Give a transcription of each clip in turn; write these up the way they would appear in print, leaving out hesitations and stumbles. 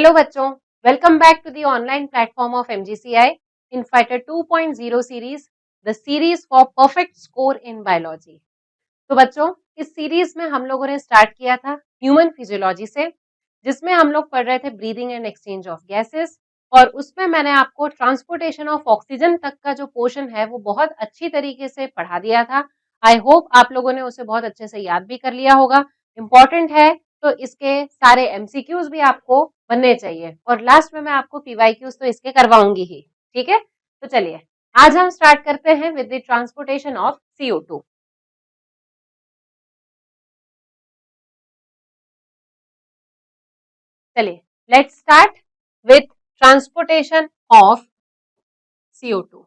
Hello बच्चों, welcome back to the online platform of MGCI in fighter 2.0 series, the series for perfect score in biology. तो बच्चों, इस series में हम लोगों ने स्टार्ट किया था ह्यूमन फिजियोलॉजी से, जिसमें हम लोग पढ़ रहे थे breathing and exchange of gases, और उसमें मैंने आपको ट्रांसपोर्टेशन ऑफ ऑक्सीजन तक का जो पोर्शन है वो बहुत अच्छी तरीके से पढ़ा दिया था। आई होप आप लोगों ने उसे बहुत अच्छे से याद भी कर लिया होगा। इंपॉर्टेंट है तो इसके सारे MCQs भी आपको बनने चाहिए, और लास्ट में मैं आपको PYQs तो इसके करवाऊंगी ही। ठीक है, तो चलिए आज हम स्टार्ट करते हैं with the transportation of CO2। चलिए let's start with transportation of CO2।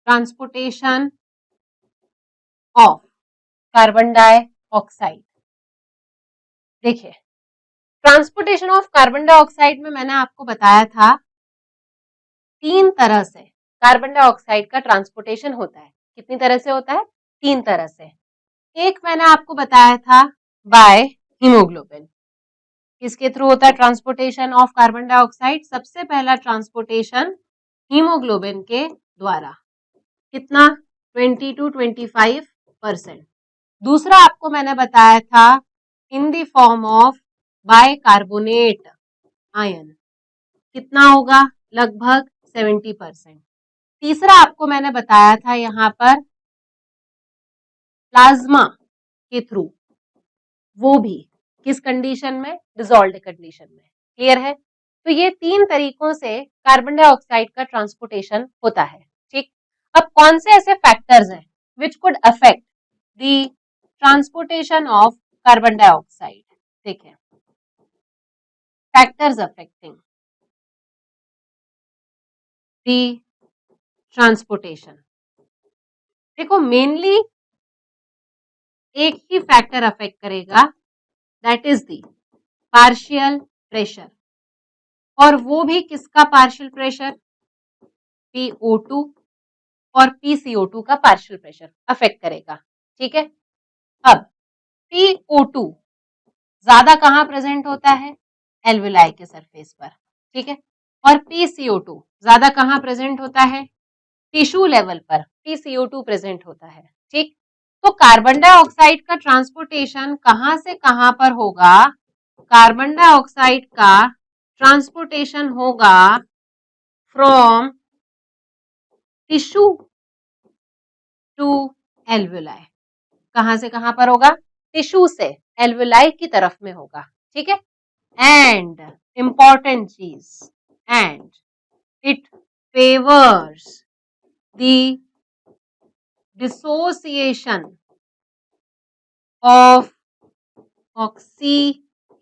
Transportation of carbon dioxide. देखिए, ट्रांसपोर्टेशन ऑफ कार्बन डाइऑक्साइड में मैंने आपको बताया था तीन तरह से कार्बन डाइऑक्साइड का ट्रांसपोर्टेशन होता है। कितनी तरह से होता है? तीन तरह से। एक मैंने आपको बताया था बाय हीमोग्लोबिन। किसके थ्रू होता है ट्रांसपोर्टेशन ऑफ कार्बन डाइऑक्साइड? सबसे पहला ट्रांसपोर्टेशन हीमोग्लोबिन के द्वारा। कितना? 20 to 25%। दूसरा आपको मैंने बताया था in the form of bicarbonate ion. कितना होगा? लगभग 70%। तीसरा आपको मैंने बताया था यहां पर प्लाज्मा के थ्रू, वो भी किस कंडीशन में? डिसॉल्व्ड कंडीशन में। क्लियर है? तो ये तीन तरीकों से कार्बन डाइऑक्साइड का ट्रांसपोर्टेशन होता है। ठीक, अब कौन से ऐसे फैक्टर्स हैं which could affect the transportation of carbon dioxide? देखें, फैक्टर्स अफेक्टिंग द ट्रांसपोर्टेशन। देखो, मेनली एक ही फैक्टर अफेक्ट करेगा, that is the partial pressure. और वो भी किसका पार्शियल प्रेशर? PO2 और PCO2 का पार्शियल प्रेशर अफेक्ट करेगा। ठीक है, अब PO2 ज्यादा कहां प्रेजेंट होता है? एल्विलाई के सरफेस पर। ठीक है, और PCO2 ज्यादा कहां प्रेजेंट होता है? टिश्यू लेवल पर PCO2 प्रेजेंट होता है। ठीक, तो कार्बन डाइऑक्साइड का ट्रांसपोर्टेशन कहां से कहां पर होगा? कार्बन डाइऑक्साइड का ट्रांसपोर्टेशन होगा फ्रॉम टिश्यू टू एल्विलाई। कहां से कहां पर होगा? टिश्यू से एल्विलाई की तरफ में होगा। ठीक है, एंड इंपॉर्टेंट चीज, and it favours the dissociation of oxy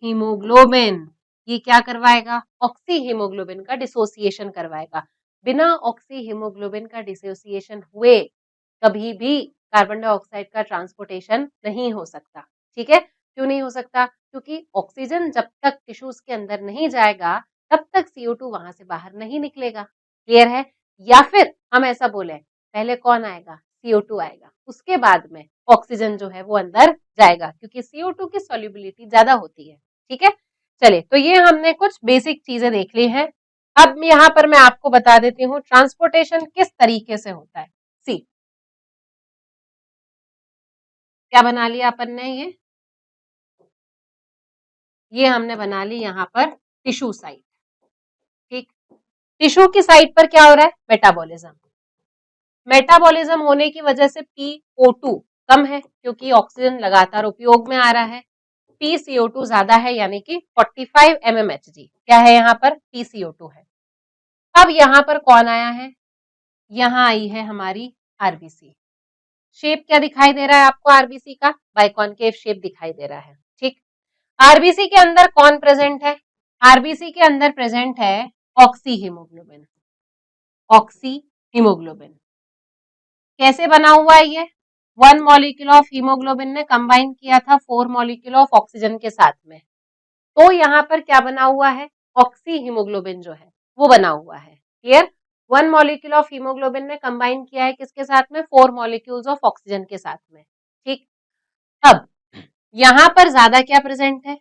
haemoglobin. ये क्या करवाएगा? ऑक्सी हीमोग्लोबिन का डिसोसिएशन करवाएगा। बिना ऑक्सी हीमोग्लोबिन का डिसोसिएशन हुए कभी भी कार्बन डाइऑक्साइड का ट्रांसपोर्टेशन नहीं हो सकता। ठीक है, क्यों नहीं हो सकता? क्योंकि ऑक्सीजन जब तक टिश्यूज के अंदर नहीं जाएगा तब तक CO2 वहां से बाहर नहीं निकलेगा। क्लियर है? या फिर हम ऐसा बोले, पहले कौन आएगा? CO2 आएगा, उसके बाद में ऑक्सीजन जो है वो अंदर जाएगा, क्योंकि CO2 की सॉल्युबिलिटी ज्यादा होती है। ठीक है, चलिए, तो ये हमने कुछ बेसिक चीजें देख ली हैं। अब यहाँ पर मैं आपको बता देती हूँ ट्रांसपोर्टेशन किस तरीके से होता है। सी, क्या बना लिया अपन ने? ये हमने बना ली यहाँ पर टिश्यू साइट। ठीक, टिश्यू की साइट पर क्या हो रहा है? मेटाबॉलिज्म। मेटाबॉलिज्म होने की वजह से PO2 कम है, क्योंकि ऑक्सीजन लगातार उपयोग में आ रहा है। PCO2 ज्यादा है, यानी कि 45 mmHg। क्या है यहाँ पर? PCO2 है। अब यहाँ पर कौन आया है? यहाँ आई है हमारी RBC। शेप क्या दिखाई दे रहा है आपको? RBC का बाइकॉनकेव शेप दिखाई दे रहा है। ठीक, RBC के अंदर कौन प्रेजेंट है? RBC के अंदर प्रेजेंट है ऑक्सी हीमोग्लोबिन। ऑक्सी हीमोग्लोबिन कैसे बना हुआ है? ये 1 मॉलिक्यूल ऑफ हीमोग्लोबिन ने कंबाइन किया था 4 मॉलिक्यूल ऑफ ऑक्सीजन के साथ में। तो यहाँ पर क्या बना हुआ है? ऑक्सी हीमोग्लोबिन जो है वो बना हुआ है। क्लियर? 1 मॉलिक्यूल ऑफ हीमोग्लोबिन ने कंबाइन किया है किसके साथ में? 4 मॉलिक्यूल्स ऑफ ऑक्सीजन के साथ में। ठीक, अब यहां पर ज्यादा क्या प्रेजेंट है,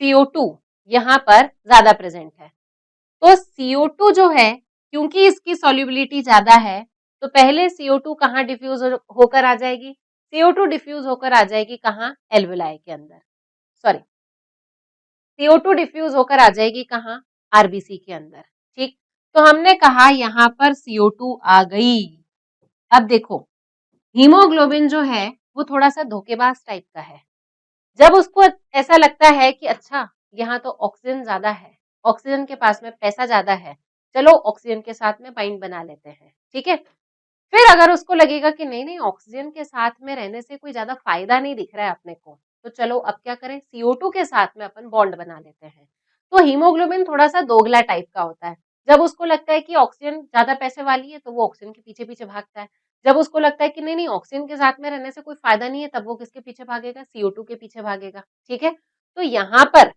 CO2 यहां पर ज्यादा प्रेजेंट है। तो CO2 जो है, क्योंकि इसकी सॉल्युबिलिटी ज्यादा है, तो पहले CO2 कहां डिफ्यूज होकर आ जाएगी, CO2 डिफ्यूज होकर आ जाएगी कहां, एल्वेलाई के अंदर, सॉरी CO2 डिफ्यूज होकर आ जाएगी कहां, आरबीसी के अंदर। ठीक, तो हमने कहा यहां पर CO2 आ गई। अब देखो हीमोग्लोबिन जो है वो थोड़ा सा धोखेबाज टाइप का है। जब उसको ऐसा लगता है कि अच्छा यहाँ तो ऑक्सीजन ज्यादा है, ऑक्सीजन के पास में पैसा ज्यादा है, चलो ऑक्सीजन के साथ में बाइंड बना लेते हैं, ठीक है। फिर अगर उसको लगेगा कि नहीं नहीं ऑक्सीजन के साथ में रहने से कोई ज्यादा फायदा नहीं दिख रहा है अपने को, तो चलो अब क्या करें, CO2 के साथ में अपन बॉन्ड बना लेते हैं। तो हीमोग्लोबिन थोड़ा सा दोगला टाइप का होता है। जब उसको लगता है कि ऑक्सीजन ज्यादा पैसे वाली है तो वो ऑक्सीजन के पीछे पीछे भागता है। जब उसको लगता है कि नहीं नहीं ऑक्सीजन के साथ में रहने से कोई फायदा नहीं है, तब वो किसके पीछे भागेगा, CO2 के पीछे भागेगा। ठीक है, तो यहाँ पर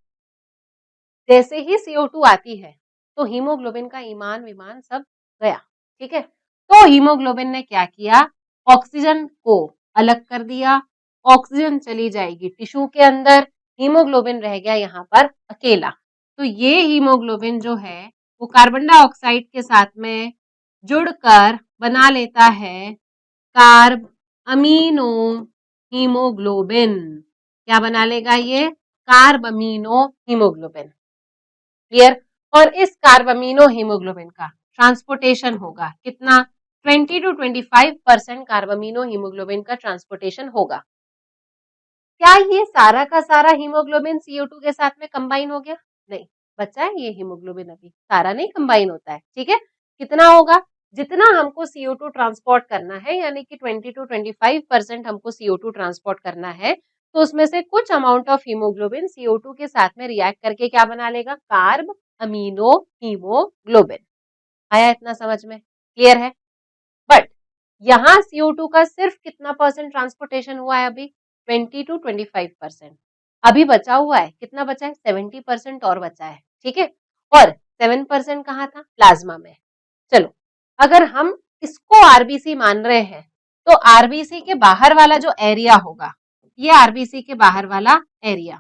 जैसे ही CO2 आती है तो हीमोग्लोबिन का ईमान विमान सब गया। ठीक है, तो हीमोग्लोबिन ने क्या किया, ऑक्सीजन को अलग कर दिया, ऑक्सीजन चली जाएगी टिश्यू के अंदर, हीमोग्लोबिन रह गया यहाँ पर अकेला। तो ये हीमोग्लोबिन जो है वो कार्बन डाइऑक्साइड के साथ में जुड़कर बना लेता है कार्ब अमीनो हीमोग्लोबिन। क्या बना लेगा ये, कार्ब अमीनो हीमोग्लोबिन। क्लियर, और इस कार्ब अमीनो हीमोग्लोबिन का ट्रांसपोर्टेशन होगा कितना, 20 to 25% कार्ब अमीनो हीमोग्लोबिन का ट्रांसपोर्टेशन होगा। क्या ये सारा का सारा हीमोग्लोबिन CO2 के साथ में कंबाइन हो गया, नहीं, बचा है ये हीमोग्लोबिन, अभी सारा नहीं कंबाइन होता है। ठीक है, कितना होगा, जितना हमको CO2 ट्रांसपोर्ट करना है, यानी कि 20 to 25% हमको CO2 ट्रांसपोर्ट करना है, तो उसमें से कुछ अमाउंट ऑफ हीमोग्लोबिन CO2 के साथ में रिएक्ट करके क्या बना लेगा, कार्ब अमीनो हीमोग्लोबिन। आया इतना समझ में, क्लियर है। बट यहाँ CO2 का सिर्फ कितना परसेंट ट्रांसपोर्टेशन हुआ है अभी, 20 to 25%। अभी बचा हुआ है, कितना बचा है, 70% और बचा है। ठीक है, और 7% कहाँ था, प्लाज्मा में। चलो अगर हम इसको आरबीसी मान रहे हैं, तो आरबीसी के बाहर वाला जो एरिया होगा, ये आरबीसी के बाहर वाला एरिया,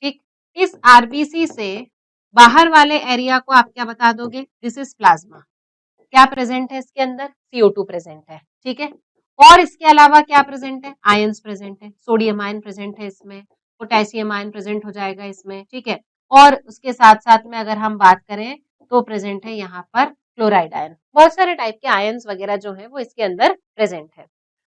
ठीक, इस आरबीसी से बाहर वाले एरिया को आप क्या बता दोगे, दिस इज प्लाज्मा। क्या प्रेजेंट है इसके अंदर, CO2 प्रेजेंट है। ठीक है, और इसके अलावा क्या प्रेजेंट है, आयंस प्रेजेंट है, सोडियम आयन प्रेजेंट है इसमें, पोटेशियम आयन प्रेजेंट हो जाएगा इसमें। ठीक है, और उसके साथ साथ में अगर हम बात करें तो प्रेजेंट है यहाँ पर क्लोराइड आयन, बहुत सारे टाइप के आयंस वगैरह जो है वो इसके अंदर प्रेजेंट है।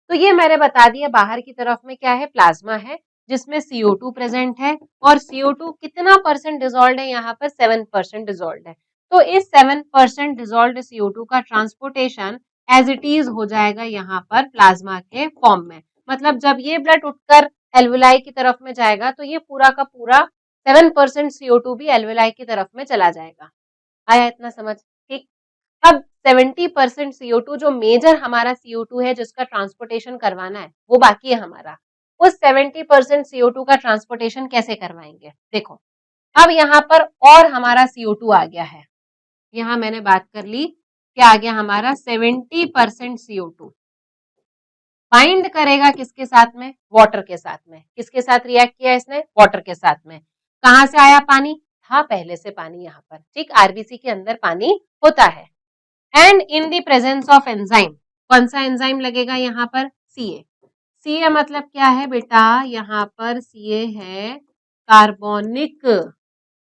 तो ये मैंने बता दिया, बाहर की तरफ में क्या है, प्लाज्मा है जिसमें CO2 प्रेजेंट है, और CO2 कितना परसेंट डिजोल्व है, यहाँ पर 7% डिजोल्व है। तो इस 7% डिजोल्व CO2 का ट्रांसपोर्टेशन एज इट इज हो जाएगा यहाँ पर प्लाज्मा के फॉर्म में। मतलब जब ये ब्लड उठकर एल्वेलाई की तरफ में जाएगा तो ये पूरा का पूरा 7% CO2 भी एल्वेलाई की तरफ में चला जाएगा। आया इतना समझ, ठीक। अब 70% CO2 जो मेजर हमारा CO2 है जिसका ट्रांसपोर्टेशन करवाना है वो बाकी है हमारा, उस 70% CO2 का ट्रांसपोर्टेशन कैसे करवाएंगे, देखो अब यहाँ पर और हमारा CO2 आ गया है, यहाँ मैंने बात कर ली, क्या आ गया हमारा 70% CO2 बाइंड करेगा किसके साथ में, वाटर के साथ में। किसके साथ रिएक्ट किया इसने, वाटर के साथ में। कहां से आया पानी, था पहले से पानी यहाँ पर, ठीक, आरबीसी के अंदर पानी होता है। And in the presence of enzyme, कौन सा एंजाइम लगेगा यहाँ पर, CA। CA मतलब क्या है बेटा, यहाँ पर CA है कार्बोनिक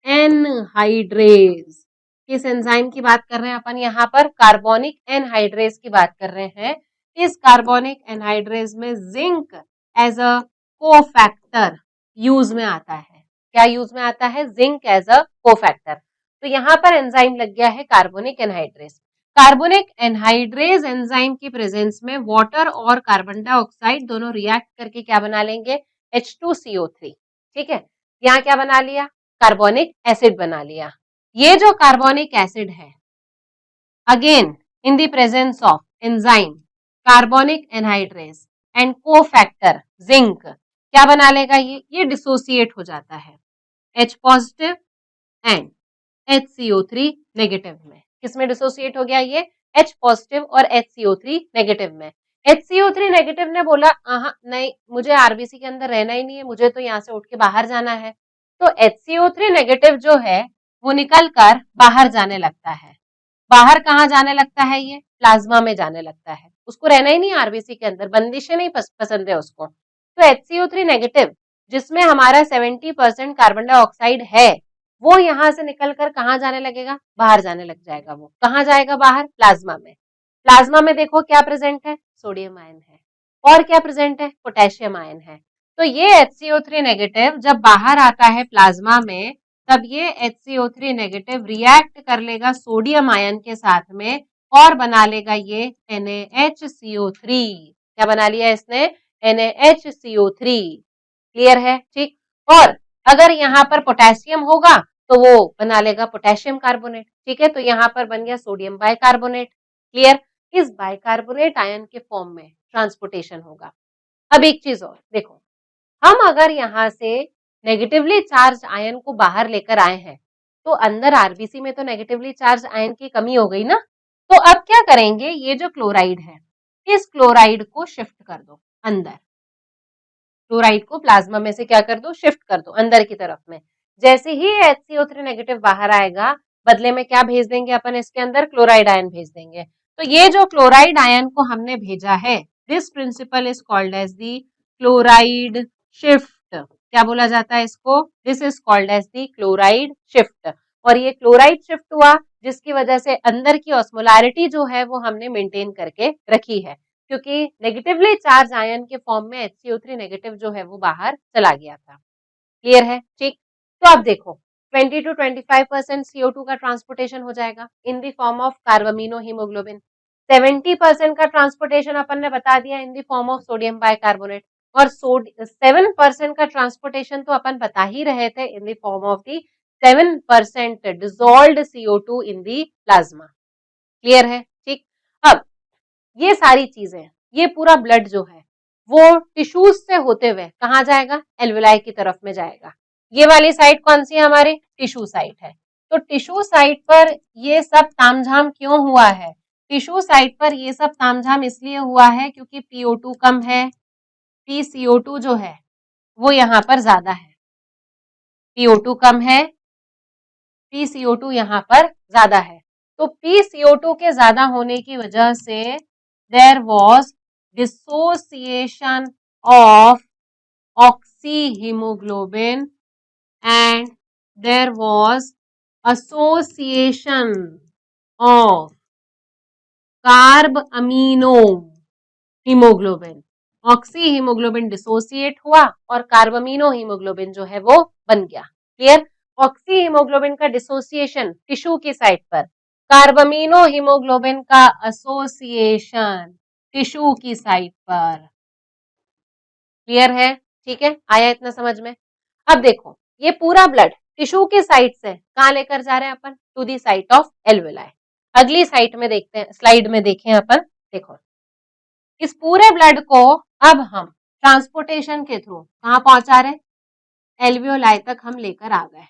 एनहाइड्रेज। किस एंजाइम की बात कर रहे हैं अपन, यहाँ पर कार्बोनिक एनहाइड्रेज की बात कर रहे हैं। इस कार्बोनिक एनहाइड्रेज में zinc as a cofactor use में आता है। क्या यूज में आता है, जिंक एज अ कोफैक्टर। तो यहाँ पर एंजाइम लग गया है carbonic anhydrase. Carbonic anhydrase enzyme की प्रेजेंस में वाटर और कार्बन डाइऑक्साइड दोनों रिएक्ट करके क्या बना लेंगे, H2CO3। ठीक है, यहाँ क्या बना लिया, कार्बोनिक एसिड बना लिया। ये जो कार्बोनिक एसिड है, again in the presence of enzyme carbonic anhydrase and cofactor zinc, क्या बना लेगा, ये डिसोसिएट हो जाता है H positive and HCO3 negative में। किसमें डिसोसिएट हो गया, ये H पॉजिटिव और HCO3 नेगेटिव में। HCO3 नेगेटिव ने बोला नहीं, मुझे आरबीसी के अंदर रहना ही नहीं है, मुझे तो यहाँ से उठ के बाहर जाना है। तो HCO3 नेगेटिव जो है वो निकल कर बाहर जाने लगता है। बाहर कहाँ जाने लगता है? ये प्लाज्मा में जाने लगता है। उसको रहना ही नहीं आरबीसी के अंदर, बंदिशें नहीं पसंद है उसको। तो HCO3 नेगेटिव जिसमें हमारा 70% कार्बन डाइऑक्साइड है, वो यहाँ से निकलकर कहाँ जाने लगेगा? बाहर जाने लग जाएगा। वो कहाँ जाएगा? बाहर, प्लाज्मा में। प्लाज्मा में देखो क्या प्रेजेंट है? सोडियम आयन है। और क्या प्रेजेंट है? पोटेशियम आयन है। तो ये HCO3 नेगेटिव जब बाहर आता है प्लाज्मा में, तब ये HCO3 नेगेटिव रिएक्ट कर लेगा सोडियम आयन के साथ में और बना लेगा ये NaHCO3। क्या बना लिया इसने? NaHCO3। क्लियर है? ठीक। और अगर यहाँ पर पोटेशियम होगा तो वो बना लेगा पोटेशियम कार्बोनेट। ठीक है, तो यहाँ पर बन गया सोडियम बाइकार्बोनेट। क्लियर? इस बाइकार्बोनेट आयन के फॉर्म में ट्रांसपोर्टेशन होगा। अब एक चीज और देखो, हम अगर यहाँ से नेगेटिवली चार्ज आयन को बाहर लेकर आए हैं तो अंदर आरबीसी में तो नेगेटिवली चार्ज आयन की कमी हो गई ना। तो अब क्या करेंगे? ये जो क्लोराइड है, इस क्लोराइड को शिफ्ट कर दो अंदर। क्लोराइड को प्लाज्मा में से क्या कर दो? शिफ्ट कर दो अंदर की तरफ में। जैसे ही HCO3 नेगेटिव बाहर आएगा, बदले में क्या भेज देंगे अपन इसके अंदर? क्लोराइड आयन भेज देंगे। तो ये जो क्लोराइड आयन को हमने भेजा है, this principle is called as the chloride shift. क्या बोला जाता है इसको? This is called as the chloride shift. और ये क्लोराइड शिफ्ट हुआ जिसकी वजह से अंदर की ऑस्मोलैरिटी जो है वो हमने मेंटेन करके रखी है, क्योंकि नेगेटिवली चार्ज आयन के फॉर्म में HCO3 नेगेटिव जो है वो बाहर चला गया था। क्लियर है? ठीक। तो अब देखो 20 to 25% CO2 का ट्रांसपोर्टेशन हो जाएगा in the form of carbamino haemoglobin. 70% का ट्रांसपोर्टेशन अपन ने बता दिया in the form of sodium bicarbonate. और 7% का ट्रांसपोर्टेशन तो अपन बता ही रहे थे in the form of the 7% dissolved CO2 in the plasma. Clear है? ठीक। अब ये सारी चीजें, ये पूरा ब्लड जो है वो टिश्यूज से होते हुए कहाँ जाएगा? एल्वेलाई की तरफ में जाएगा। ये वाली साइड कौन सी है? हमारी टिश्यू साइड है। तो टिश्यू साइड पर ये सब तामझाम क्यों हुआ है? टिश्यू साइड पर ये सब तामझाम इसलिए हुआ है क्योंकि PO2 कम है, PCO2 जो है वो यहाँ पर ज्यादा है। PO2 कम है, PCO2 यहाँ पर ज्यादा है। तो PCO2 के ज्यादा होने की वजह से there was dissociation of oxyhemoglobin and there was association of carb amino haemoglobin. Oxy haemoglobin dissociate हुआ और कार्बामिनो हीमोग्लोबिन जो है वो बन गया। क्लियर? ऑक्सी हीमोग्लोबिन का डिसोसिएशन टिश्यू की साइड पर, कार्बामिनो हीमोग्लोबिन का एसोसिएशन टिश्यू की साइड पर। क्लियर है? ठीक है, आया इतना समझ में? अब देखो ये पूरा ब्लड टिश्यू के साइड से कहां लेकर जा रहे हैं अपन? To the site of alveoli. अगली साइट में देखते हैं, स्लाइड में देखें अपन। देखो इस पूरे ब्लड को अब हम ट्रांसपोर्टेशन के थ्रू कहां पहुंचा रहे? एल्वियोलाई तक हम लेकर आ गए।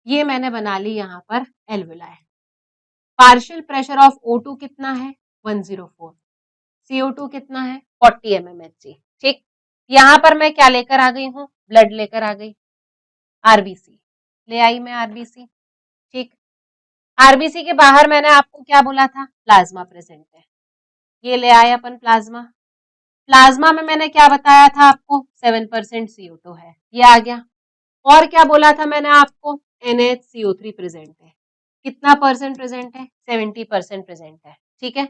ये मैंने बना ली यहां पर alveoli. Partial pressure of O2 कितना है? 104। CO2 कितना है? 40 mmHg। ठीक, यहां पर मैं क्या लेकर आ गई हूं? ब्लड लेकर आ गई, आरबीसी ले आई मैं, आरबीसी। ठीक, आरबीसी के बाहर मैंने आपको क्या बोला था? प्लाज्मा प्रेजेंट है। ये ले आए अपन प्लाज्मा। प्लाज्मा में मैंने क्या बताया था आपको? 7% CO2 है, ये आ गया। और क्या बोला था मैंने आपको? NaCO3 प्रेजेंट है। कितना परसेंट प्रेजेंट है? 70% प्रेजेंट है। ठीक है,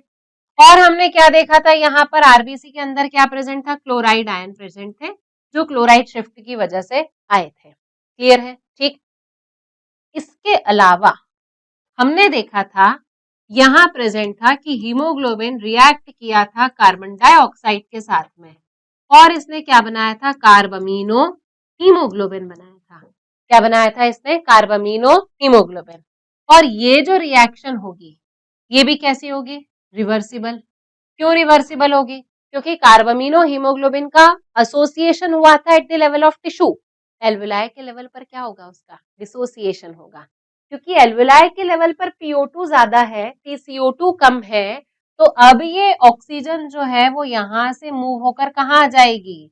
और हमने क्या देखा था यहाँ पर? आरबीसी के अंदर क्या प्रेजेंट था? क्लोराइड आयन प्रेजेंट थे, जो क्लोराइड शिफ्ट की वजह से आए थे। क्लियर है? ठीक, इसके अलावा हमने देखा था यहां प्रेजेंट था कि हीमोग्लोबिन रिएक्ट किया था कार्बन डाइऑक्साइड के साथ में और इसने क्या बनाया था? कार्बामिनो हीमोग्लोबिन बनाया था। क्या बनाया था इसने? Carbamino haemoglobin. और ये जो रिएक्शन होगी ये भी कैसी होगी? रिवर्सिबल। क्यों रिवर्सिबल होगी? क्योंकि कार्बामिनो हीमोग्लोबिन का एसोसिएशन हुआ था eight the level of tissue. Alveoli के लेवल पर क्या होगा? उसका डिसोसिएशन होगा। क्योंकि एल्वेलाई के लेवल पर PO2 ज्यादा है, PCO2 कम है, तो अब ये ऑक्सीजन जो है वो यहां से मूव होकर कहाँ आ जाएगी,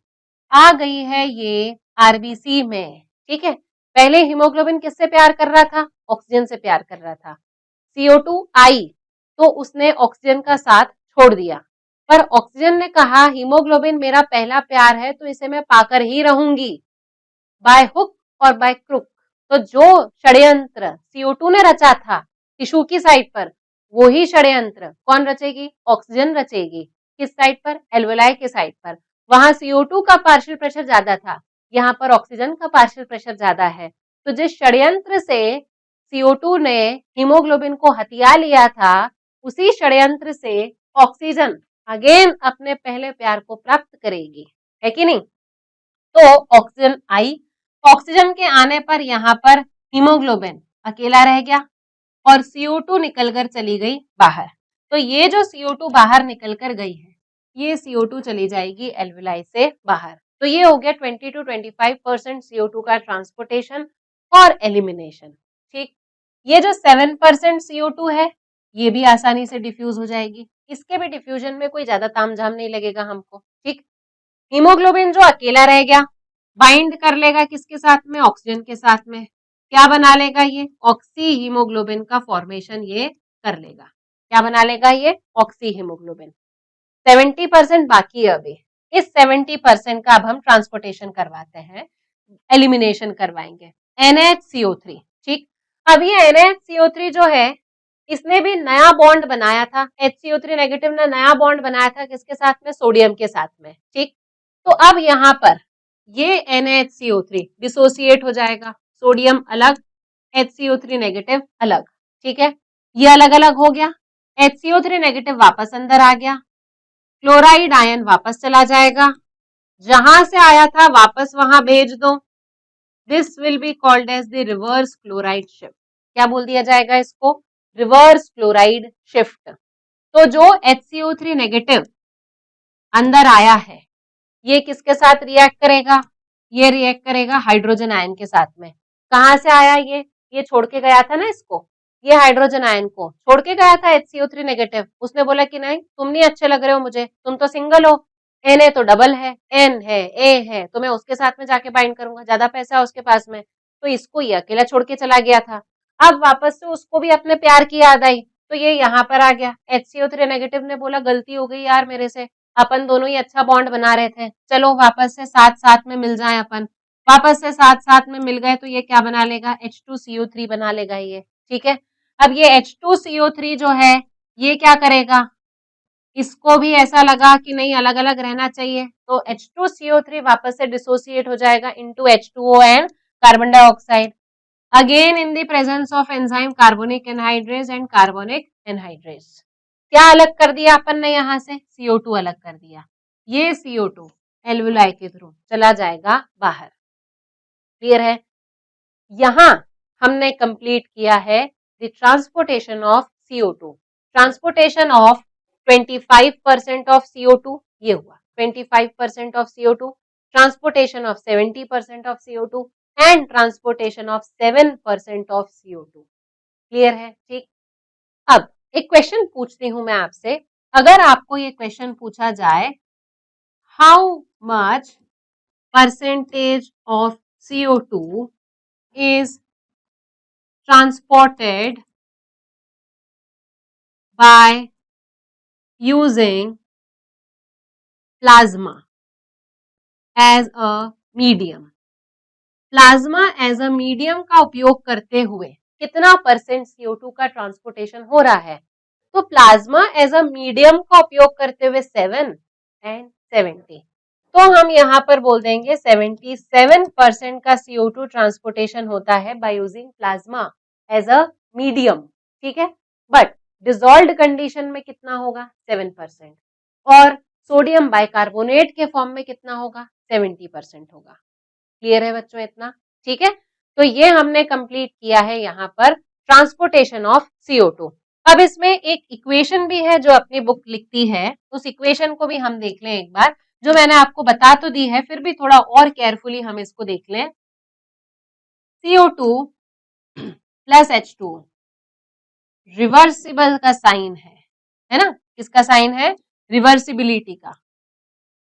आ गई है ये आरबीसी में। ठीक है, पहले हीमोग्लोबिन किससे प्यार कर रहा था, ऑक्सीजन से प्यार कर रहा था। CO2 आई तो उसने ऑक्सीजन का साथ छोड़ दिया, पर ऑक्सीजन ने कहा हीमोग्लोबिन मेरा पहला प्यार है तो इसे मैं पाकर ही रहूंगी, बाय हुक और बाय क्रुक। तो जो षड्यंत्र CO2 ने रचा था टिश्यू की साइड पर, वो ही षड्यंत्र कौन रचेगी, ऑक्सीजन रचेगी। किस साइड पर, एल्वेलाई के साइड पर। वहां CO2 का पार्शियल प्रेशर ज्यादा था, यहाँ पर ऑक्सीजन का पार्शियल प्रेशर ज्यादा है। तो जिस षड्यंत्र से CO2 ने हीमोग्लोबिन को हथिया लिया था, उसी षड्यंत्र से ऑक्सीजन अगेन अपने पहले प्यार को प्राप्त करेगी, है कि नहीं। तो ऑक्सीजन आई, ऑक्सीजन के आने पर यहाँ पर हीमोग्लोबिन अकेला रह गया और CO2 निकलकर चली गई बाहर। तो ये जो CO2 बाहर निकल कर गई है, ये CO2 चली जाएगी एल्वेलाई से बाहर। तो ये हो गया 20 to 25% CO2 का ट्रांसपोर्टेशन और एलिमिनेशन। ठीक, ये जो 7% CO2 है, ये भी आसानी से डिफ्यूज हो जाएगी, इसके भी डिफ्यूजन में कोई ज्यादा तामझाम नहीं लगेगा हमको। ठीक, हीमोग्लोबिन जो अकेला रह गया बाइंड कर लेगा किसके साथ में, ऑक्सीजन के साथ में। क्या बना लेगा ये, ऑक्सी हीमोग्लोबिन का फॉर्मेशन ये कर लेगा। क्या बना लेगा ये, ऑक्सी हीमोग्लोबिन। 70% बाकी है अभी, इस 70% का अब हम ट्रांसपोर्टेशन करवाते हैं, एलिमिनेशन करवाएंगे। NaHCO3। ठीक, अब ये NaHCO3 जो है, इसने भी नया बॉन्ड बनाया था, HCO3 नेगेटिव ने नया बॉन्ड बनाया था किसके साथ में, सोडियम के साथ में। ठीक, तो अब यहाँ पर ये NaHCO3 डिसोसिएट हो जाएगा, सोडियम अलग, HCO3 नेगेटिव अलग। ठीक है, ये अलग अलग हो गया, HCO3 नेगेटिव वापस अंदर आ गया, क्लोराइड आयन वापस चला जाएगा, जहां से आया था वापस वहां भेज दो। This will be called as the reverse chloride shift. क्या बोल दिया जाएगा इसको, रिवर्स क्लोराइड शिफ्ट। तो जो HCO3 नेगेटिव अंदर आया है, ये किसके साथ रिएक्ट करेगा, ये रिएक्ट करेगा हाइड्रोजन आयन के साथ में। कहां से आया ये छोड़ के गया था ना इसको, ये हाइड्रोजन आयन को छोड़ के गया था HCO3 नेगेटिव। उसने बोला कि नहीं तुम नहीं अच्छे लग रहे हो मुझे, तुम तो सिंगल हो, Na तो डबल है, N है, A है, तो मैं उसके साथ में जाके बाइंड करूंगा, ज्यादा पैसा है उसके पास में। तो इसको ये अकेला छोड़ के चला गया था। अब वापस से उसको भी अपने प्यार की याद आई, तो ये यहाँ पर आ गया। HCO3 नेगेटिव ने बोला गलती हो गई यार मेरे से, अपन दोनों ही अच्छा बॉन्ड बना रहे थे, चलो वापस से साथ साथ में मिल जाए अपन। वापस से साथ साथ में मिल गए तो ये क्या बना लेगा, H2CO3 बना लेगा ये। ठीक है, अब ये H2CO3 जो है ये क्या करेगा, इसको भी ऐसा लगा कि नहीं अलग अलग रहना चाहिए, तो H2CO3 वापस से डिसोसिएट हो जाएगा into H2O and carbon dioxide, again in the presence of enzyme carbonic anhydrase and carbonic anhydrase. क्या अलग कर दिया अपन ने, यहां से CO2 अलग कर दिया, ये CO2 एल्वुलाई के थ्रू चला जाएगा बाहर। क्लियर है, यहां हमने कंप्लीट किया है the transportation of CO2, transportation of 25% of CO2, ये हुआ 25% of CO2, transportation of 70% of CO2 and transportation of 7% of CO2। Clear है, ठीक। अब एक क्वेश्चन पूछती हूं मैं आपसे, अगर आपको ये क्वेश्चन पूछा जाए how much percentage of CO2 is transported by using plasma as a medium, plasma as a medium का उपयोग करते हुए कितना परसेंट CO2 का ट्रांसपोर्टेशन हो रहा है। तो प्लाज्मा एज अ मीडियम का उपयोग करते हुए 7 एंड 70, तो हम यहाँ पर बोल देंगे 77% का CO2 ट्रांसपोर्टेशन होता है by using plasma as a medium. ठीक है, बट डिजॉल्व्ड कंडीशन में कितना होगा, 7%, और सोडियम बाइकार्बोनेट के फॉर्म में कितना होगा, 70% होगा। क्लियर है बच्चों इतना, ठीक है। तो ये हमने कंप्लीट किया है यहाँ पर ट्रांसपोर्टेशन ऑफ CO2। अब इसमें एक इक्वेशन भी है जो अपनी बुक लिखती है, उस इक्वेशन को भी हम देख लें एक बार, जो मैंने आपको बता तो दी है, फिर भी थोड़ा और केयरफुली हम इसको देख लें। CO2 प्लस H2 रिवर्सिबल का साइन है ना, किसका साइन है? रिवर्सिबिलिटी का।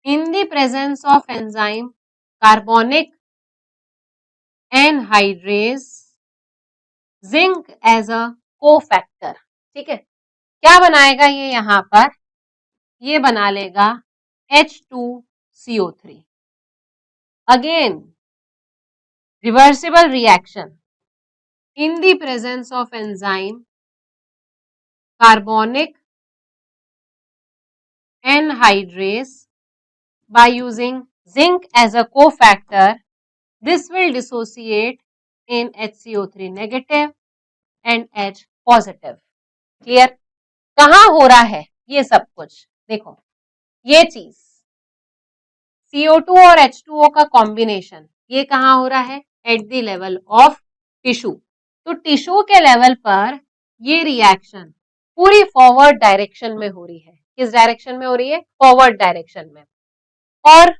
In the presence of enzyme carbonic anhydrase zinc as a cofactor. ठीक है, क्या बनाएगा ये यहाँ पर? ये बना लेगा H2CO3। Again reversible reaction in the presence of enzyme carbonic anhydrase by using zinc as a cofactor. This will dissociate in HCO3 negative and H positive. Clear? कहाँ हो रहा है ये सब कुछ? देखो ये चीज CO2 और H2O का कॉम्बिनेशन ये कहाँ हो रहा है? Eight the level of tissue. तो टिश्यू के लेवल पर ये रिएक्शन पूरी फॉरवर्ड डायरेक्शन में हो रही है। किस डायरेक्शन में हो रही है? फॉरवर्ड डायरेक्शन में। और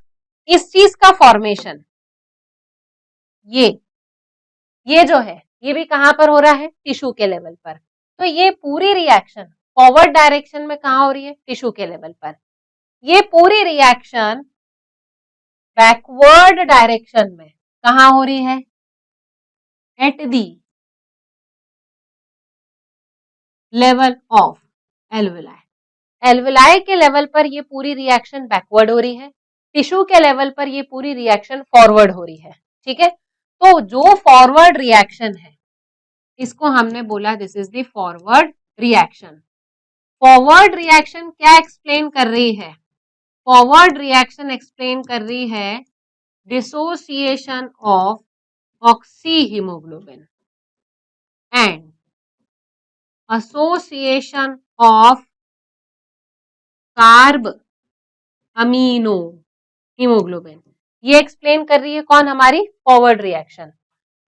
इस चीज का फॉर्मेशन ये जो है ये भी कहां पर हो रहा है? टिश्यू के लेवल पर। तो ये पूरी रिएक्शन फॉरवर्ड डायरेक्शन में कहां हो रही है? टिश्यू के लेवल पर। ये पूरी रिएक्शन बैकवर्ड डायरेक्शन में कहां हो रही है? At the level of alveoli. Alveoli के लेवल पर ये पूरी रिएक्शन बैकवर्ड हो रही है, टिश्यू के लेवल पर ये पूरी रिएक्शन फॉरवर्ड हो रही है। ठीक है, तो जो फॉरवर्ड रिएक्शन है इसको हमने बोला this is the forward reaction. Forward reaction क्या एक्सप्लेन कर रही है? फॉरवर्ड रिएक्शन एक्सप्लेन कर रही है dissociation of oxy haemoglobin and association of carb amino haemoglobin. ये एक्सप्लेन कर रही है कौन? हमारी फॉरवर्ड रिएक्शन।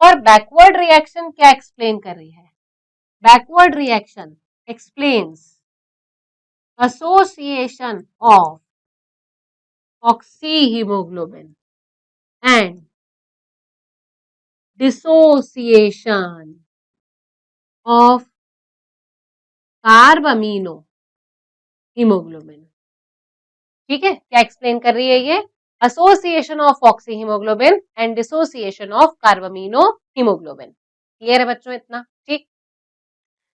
और बैकवर्ड रिएक्शन क्या एक्सप्लेन कर रही है? Backward reaction explains association of oxy haemoglobin and dissociation of carb amino haemoglobin. ठीक है, क्या एक्सप्लेन कर रही है ये? Association of oxy haemoglobin and dissociation of carbamino haemoglobin. Clear है बच्चों इतना? ठीक,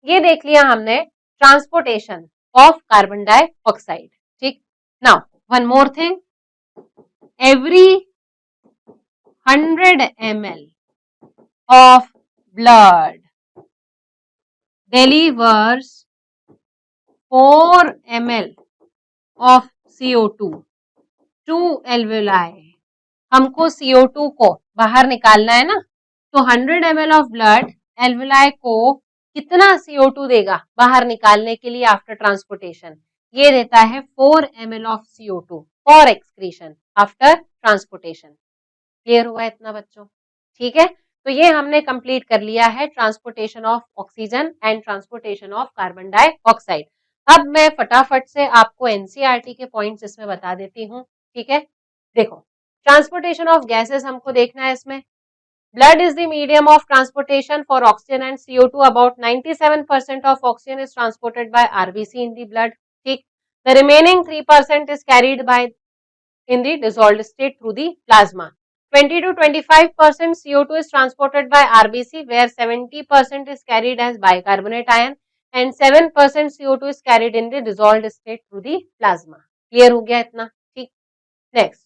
ये देख लिया हमने ट्रांसपोर्टेशन ऑफ कार्बन डाइऑक्साइड। ठीक, now one more thing, every 100 ml of blood delivers 4 ml of CO2 to alveoli. हमको CO2 को बाहर निकालना है ना, तो 100 ml ऑफ ब्लड एल्वुलाई को कितना CO2 देगा बाहर निकालने के लिए आफ्टर ट्रांसपोर्टेशन? ये देता है 4 ml of CO2 for excretion after transportation. Clear हुआ इतना बच्चों? ठीक है, तो ये हमने कंप्लीट कर लिया है transportation of oxygen and transportation of carbon dioxide. अब मैं फटाफट से आपको एनसीईआरटी के पॉइंट्स इसमें बता देती हूँ। ठीक है, देखो ट्रांसपोर्टेशन ऑफ गैसेस हमको देखना है इसमें। Blood is the medium of transportation for oxygen and CO2। About 97% of oxygen is transported by RBC in the blood. ठीक, the remaining 3% is carried by in the dissolved state through the plasma. 20 to 25% CO2 is transported by RBC, where 70% is carried as bicarbonate ion and 7% CO2 is carried in the dissolved state through the plasma. Clear हो गया इतना? ठीक, next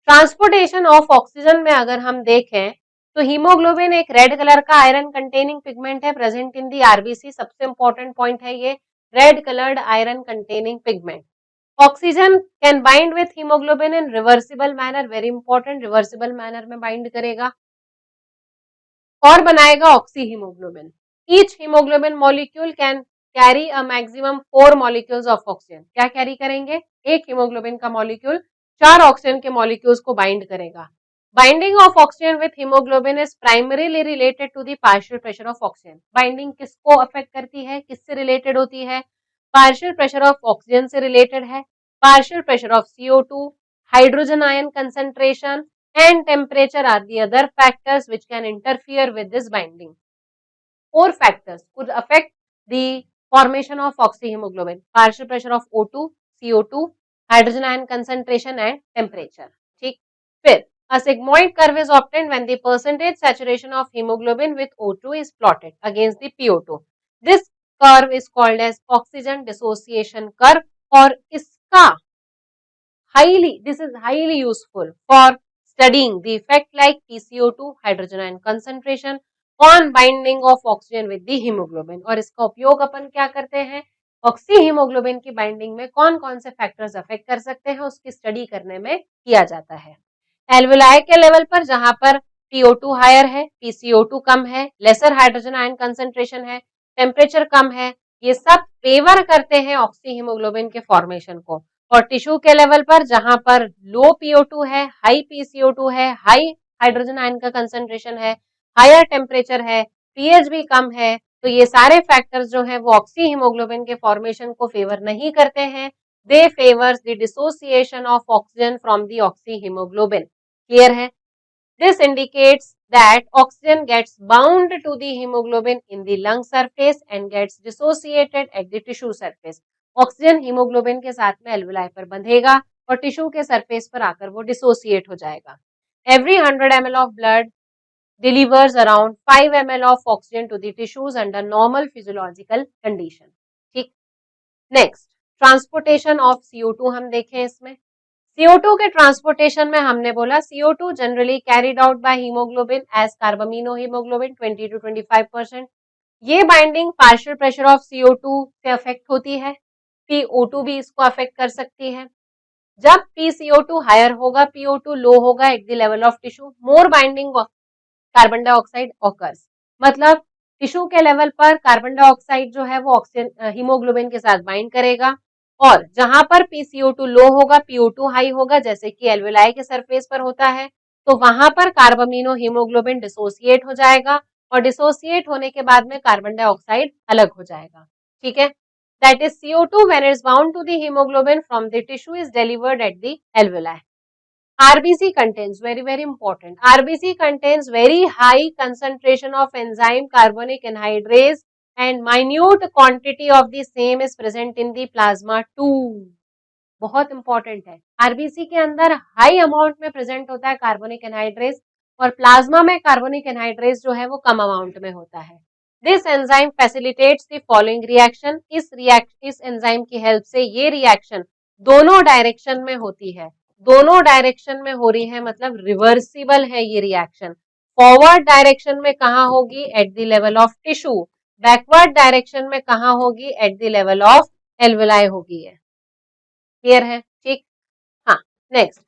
transportation of oxygen में अगर हम देखें तो haemoglobin एक रेड कलर का आयरन कंटेनिंग पिगमेंट है प्रेजेंट इन दी आरबीसी। सबसे इंपॉर्टेंट पॉइंट है ये, red coloured iron containing pigment. Oxygen can bind with haemoglobin in reversible manner, very important, reversible manner में बाइंड करेगा और बनाएगा oxy haemoglobin. Each haemoglobin molecule can carry a maximum 4 molecules of oxygen. क्या carry करेंगे? एक haemoglobin का molecule 4 oxygen के molecules को बाइंड करेगा। Binding of oxygen with haemoglobin is primarily related to the partial pressure of oxygen. Binding किसको affect करती है, किससे रिलेटेड होती है? पार्शियल प्रेशर ऑफ ऑक्सीजन से रिलेटेड है। Partial pressure of CO2, hydrogen ion concentration and temperature are the other factors which can interfere with this binding. 4 factors could affect the formation of oxyhaemoglobin, partial pressure of O2, CO2, hydrogen ion concentration and temperature. ठीक, फिर a sigmoid curve is obtained when the percentage saturation of hemoglobin with O2 is plotted against the PO2. This curve is called as oxygen dissociation curve और इसका this is highly useful for studying the effect like PCO2 hydrogen ion concentration on binding of oxygen with the hemoglobin। और इसका उपयोग अपन क्या करते हैं, oxy haemoglobin की binding में कौन कौन से फैक्टर्स अफेक्ट कर सकते हैं उसकी स्टडी करने में किया जाता है। एल्वेलाई के लेवल पर जहां पर PO2 हायर है, PCO2 कम है, लेसर हाइड्रोजन आयन कंसंट्रेशन है, टेम्परेचर कम है, ये सब फेवर करते हैं ऑक्सी हीमोग्लोबिन के फॉर्मेशन को। और टिश्यू के लेवल पर जहां पर लो PO2 है, हाई PCO2 है, हाई हाइड्रोजन आयन का कंसंट्रेशन है, हायर टेम्परेचर है, पीएच भी कम है, तो ये सारे फैक्टर्स जो है वो ऑक्सी हीमोग्लोबिन के फॉर्मेशन को फेवर नहीं करते हैं। They favours the dissociation of oxygen from the oxy haemoglobin. Clear है? This indicates that oxygen gets bound to the hemoglobin in the lung surface and gets dissociated at the tissue surface. Oxygen haemoglobin के साथ में alveoli पर बंधेगा और tissue के surface पर आकर वो डिसोसिएट हो जाएगा। Every 100 ml of blood delivers around 5 ml of oxygen to the tissues under normal physiological condition. ठीक, नेक्स्ट ट्रांसपोर्टेशन ऑफ CO2 हम देखें इसमें। CO2 के ट्रांसपोर्टेशन में हमने बोला CO2 generally carried out by haemoglobin as carbamino haemoglobin 20 to 25%। ये binding partial pressure of CO2 से अफेक्ट होती है, PO2 भी इसको अफेक्ट कर सकती है। जब PCO2 हायर होगा, PO2 लो होगा eight the level of tissue, more binding of carbon dioxide occurs. मतलब टिश्यू के लेवल पर कार्बन डाइऑक्साइड जो है वो ऑक्सीजन हीमोग्लोबिन के साथ बाइंड करेगा और जहां पर PCO2 लो होगा, PO2 हाई होगा, जैसे कि एल्वेलाई के सरफेस पर होता है, तो वहां पर कार्बामिनो हीमोग्लोबिन डिसोसिएट हो जाएगा और डिसोसिएट होने के बाद में कार्बन डाइऑक्साइड अलग हो जाएगा। ठीक है, that is CO2 when it is bound to the hemoglobin from the tissue is delivered at the alveoli. RBC contains, very important, RBC contains very high concentration of enzyme carbonic anhydrase and minute quantity of the same is present in the plasma too. बहुत important है, RBC के अंदर high amount में present होता है carbonic anhydrase और plasma में carbonic anhydrase जो है वो कम अमाउंट में होता है। This enzyme facilitates the following reaction. इस एंजाइम की हेल्प से ये रिएक्शन दोनों डायरेक्शन में होती है, दोनों डायरेक्शन में हो रही है, मतलब रिवर्सिबल है ये रिएक्शन। फॉरवर्ड डायरेक्शन में कहाँ होगी, at the level of tissue. Backward direction में कहाँ होगी, at the level of alveoli होगी है। क्लियर है? ठीक, हाँ, next,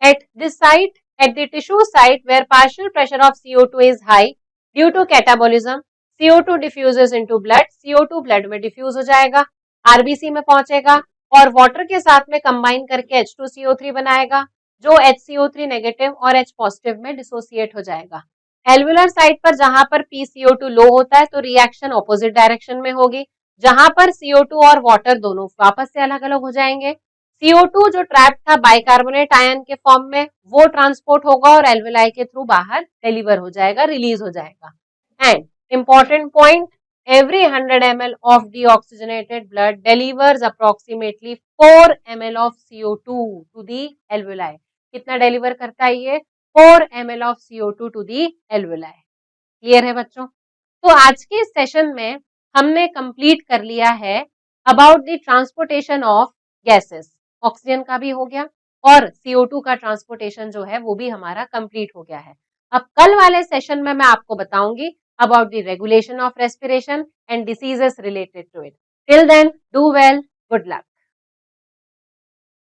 at this site, at the tissue site where partial pressure of CO2 is high due to catabolism, CO2 diffuses into blood, CO2 blood में diffuse हो जाएगा, RBC में पहुंचेगा और वाटर के साथ में कंबाइन करके H2CO3 बनाएगा जो HCO3 नेगेटिव और H पॉजिटिव में डिसोसिएट हो जाएगा। एल्वुलर साइट पर जहां पर PCO2 लो होता है तो रिएक्शन ऑपोजिट डायरेक्शन में होगी, जहां पर CO2 और वाटर दोनों वापस से अलग अलग हो जाएंगे। CO2 जो ट्रैप था बाइकार्बोनेट आयन के फॉर्म में वो ट्रांसपोर्ट होगा और एल्वेलाई के थ्रू बाहर डिलीवर हो जाएगा, रिलीज हो जाएगा। And important point, every 100 ml of deoxygenated blood delivers approximately 4 ml of CO2 to the alveoli। कितना डिलीवर करता है ये, 4 ml of CO2 to the alveoli। Clear है बच्चों? तो आज के सेशन में हमने कंप्लीट कर लिया है about the transportation of gases. Oxygen का भी हो गया और CO2 का ट्रांसपोर्टेशन जो है वो भी हमारा कंप्लीट हो गया है। अब कल वाले सेशन में मैं आपको बताऊंगी about the regulation of respiration and diseases related to it. Till then, do well.